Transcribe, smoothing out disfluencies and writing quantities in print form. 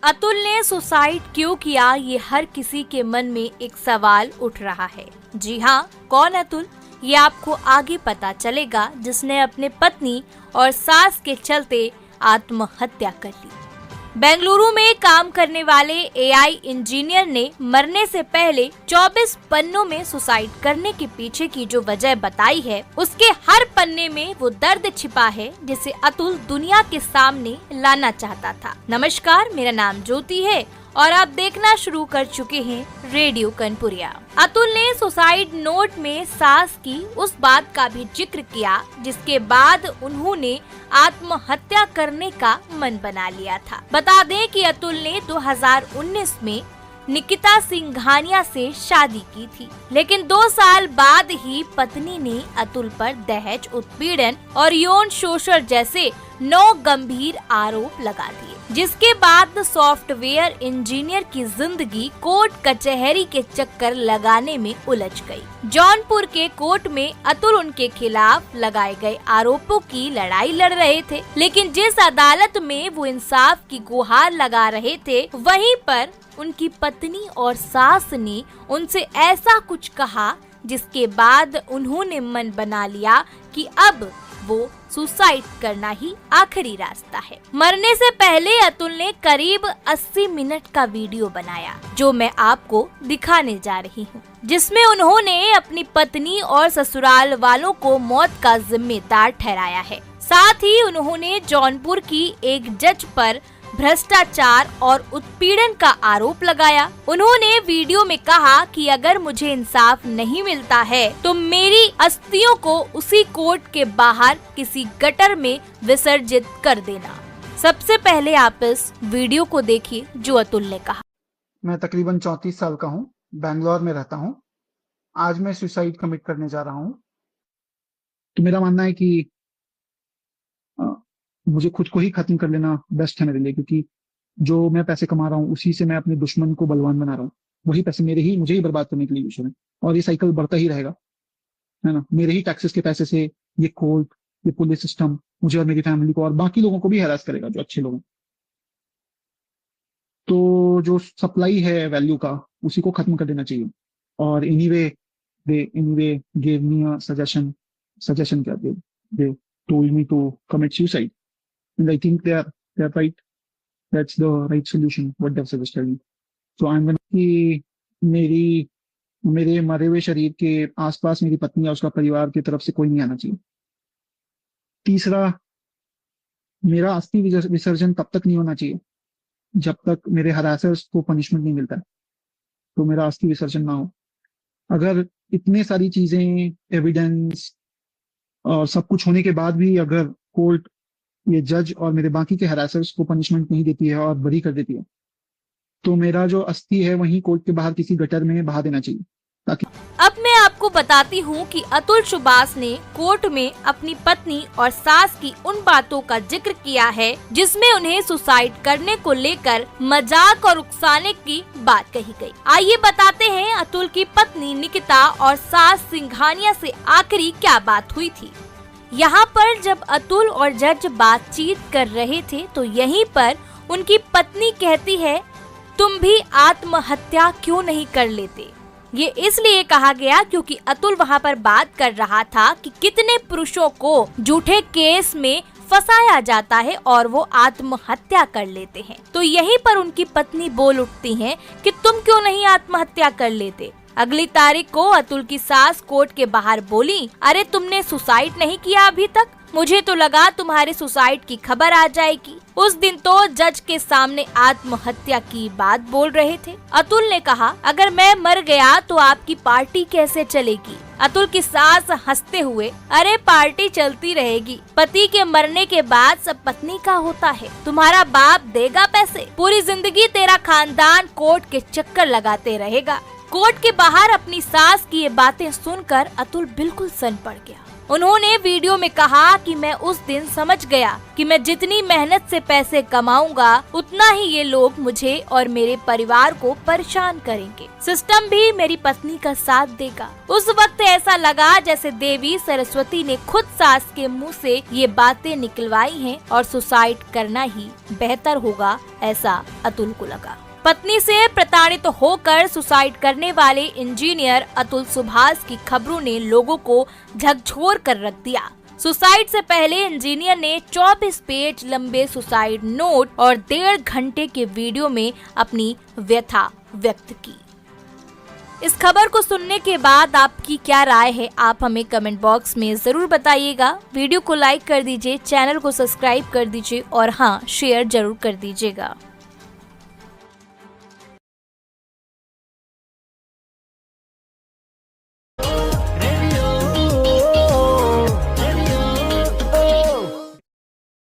अतुल ने सुसाइड क्यों किया, ये हर किसी के मन में एक सवाल उठ रहा है। जी हाँ, कौन अतुल, ये आपको आगे पता चलेगा, जिसने अपने पत्नी और सास के चलते आत्महत्या कर ली। बेंगलुरु में काम करने वाले एआई इंजीनियर ने मरने से पहले 24 पन्नों में सुसाइड करने के पीछे की जो वजह बताई है, उसके हर पन्ने में वो दर्द छिपा है जिसे अतुल दुनिया के सामने लाना चाहता था। नमस्कार, मेरा नाम ज्योति है और आप देखना शुरू कर चुके हैं रेडियो कनपुरिया। अतुल ने सुसाइड नोट में सास की उस बात का भी जिक्र किया जिसके बाद उन्होंने आत्महत्या करने का मन बना लिया था। बता दें कि अतुल ने 2019 में निकिता सिंघानिया से शादी की थी, लेकिन 2 साल बाद ही पत्नी ने अतुल पर दहेज, उत्पीड़न और यौन शोषण जैसे 9 गंभीर आरोप लगा दिए, जिसके बाद सॉफ्टवेयर इंजीनियर की जिंदगी कोर्ट कचहरी के चक्कर लगाने में उलझ गई। जौनपुर के कोर्ट में अतुल उनके खिलाफ लगाए गए आरोपों की लड़ाई लड़ रहे थे, लेकिन जिस अदालत में वो इंसाफ की गुहार लगा रहे थे, वहीं पर उनकी पत्नी और सास ने उनसे ऐसा कुछ कहा जिसके बाद उन्होंने मन बना लिया कि अब वो सुसाइड करना ही आखिरी रास्ता है। मरने से पहले अतुल ने करीब 80 मिनट का वीडियो बनाया, जो मैं आपको दिखाने जा रही हूँ, जिसमें उन्होंने अपनी पत्नी और ससुराल वालों को मौत का जिम्मेदार ठहराया है। साथ ही उन्होंने जौनपुर की एक जज पर भ्रष्टाचार और उत्पीड़न का आरोप लगाया। उन्होंने वीडियो में कहा कि अगर मुझे इंसाफ नहीं मिलता है तो मेरी अस्थियों को उसी कोर्ट के बाहर किसी गटर में विसर्जित कर देना। सबसे पहले आप इस वीडियो को देखिए जो अतुल ने कहा। मैं तकरीबन 34 साल का हूँ, बैंगलोर में रहता हूँ। आज मैं सुसाइड कमिट करने जा रहा हूँ। तो मेरा मानना है कि मुझे खुद को ही खत्म कर लेना बेस्ट है मेरे लिए, क्योंकि जो मैं पैसे कमा रहा हूँ उसी से मैं अपने दुश्मन को बलवान बना रहा हूँ। वही पैसे मुझे ही बर्बाद करने के लिए यूज हो रहे हैं और ये साइकिल बढ़ता ही रहेगा, है ना। मेरे ही टैक्सेस के पैसे से ये कोर्ट, ये पुलिस सिस्टम मुझे और मेरी फैमिली को और बाकी लोगों को भी हैरास करेगा जो अच्छे लोग हैं। तो जो सप्लाई है वैल्यू का, उसी को खत्म कर देना चाहिए। और anyway gave me a suggestion क्या they told me to commit suicide. And I think they're right. That's the right solution. What they've suggested me. So I'm gonna कि मेरे मरे हुए शरीर के आसपास मेरी पत्नी और उसका परिवार की तरफ से कोई नहीं आना चाहिए। तीसरा, मेरा अस्थि विसर्जन तब तक नहीं होना चाहिए जब तक मेरे हरासर्स को पनिशमेंट नहीं मिलता है, तो मेरा अस्थि विसर्जन ना हो। अगर इतने सारी चीजें, एविडेंस और सब कुछ होने के बाद भी अगर कोर्ट, ये जज और मेरे बाकी के हरासर्स को पनिशमेंट नहीं देती है और बरी कर देती है, तो मेरा जो अस्थि है वहीं कोर्ट के बाहर किसी गटर में बहा देना चाहिए ताकि। अब मैं आपको बताती हूँ कि अतुल सुबास ने कोर्ट में अपनी पत्नी और सास की उन बातों का जिक्र किया है जिसमें उन्हें सुसाइड करने को लेकर मजाक और उकसाने की बात कही गई। आइए बताते हैं अतुल की पत्नी निकिता और सास सिंघानिया से आखिरी क्या बात हुई थी। यहाँ पर जब अतुल और जज बातचीत कर रहे थे तो यहीं पर उनकी पत्नी कहती है, तुम भी आत्महत्या क्यों नहीं कर लेते। ये इसलिए कहा गया क्योंकि अतुल वहाँ पर बात कर रहा था कि कितने पुरुषों को झूठे केस में फंसाया जाता है और वो आत्महत्या कर लेते हैं। तो यहीं पर उनकी पत्नी बोल उठती हैं कि तुम क्यों नहीं आत्महत्या कर लेते। अगली तारीख को अतुल की सास कोर्ट के बाहर बोली, अरे तुमने सुसाइड नहीं किया अभी तक, मुझे तो लगा तुम्हारे सुसाइड की खबर आ जाएगी। उस दिन तो जज के सामने आत्महत्या की बात बोल रहे थे। अतुल ने कहा, अगर मैं मर गया तो आपकी पार्टी कैसे चलेगी। अतुल की सास हंसते हुए, अरे पार्टी चलती रहेगी, पति के मरने के बाद सब पत्नी का होता है, तुम्हारा बाप देगा पैसे, पूरी जिंदगी तेरा खानदान कोर्ट के चक्कर लगाते रहेगा। कोर्ट के बाहर अपनी सास की ये बातें सुनकर अतुल बिल्कुल सन पड़ गया। उन्होंने वीडियो में कहा कि मैं उस दिन समझ गया कि मैं जितनी मेहनत से पैसे कमाऊंगा उतना ही ये लोग मुझे और मेरे परिवार को परेशान करेंगे। सिस्टम भी मेरी पत्नी का साथ देगा। उस वक्त ऐसा लगा जैसे देवी सरस्वती ने खुद सास के मुंह से ये बातें निकलवाई हैं और सुसाइड करना ही बेहतर होगा, ऐसा अतुल को लगा। पत्नी से प्रताड़ित होकर सुसाइड करने वाले इंजीनियर अतुल सुभाष की खबरों ने लोगों को झकझोर कर रख दिया। सुसाइड से पहले इंजीनियर ने 24 पेज लंबे सुसाइड नोट और 1.5 घंटे के वीडियो में अपनी व्यथा व्यक्त की। इस खबर को सुनने के बाद आपकी क्या राय है, आप हमें कमेंट बॉक्स में जरूर बताइएगा। वीडियो को लाइक कर दीजिए, चैनल को सब्सक्राइब कर दीजिए और हाँ, शेयर जरूर कर दीजिएगा।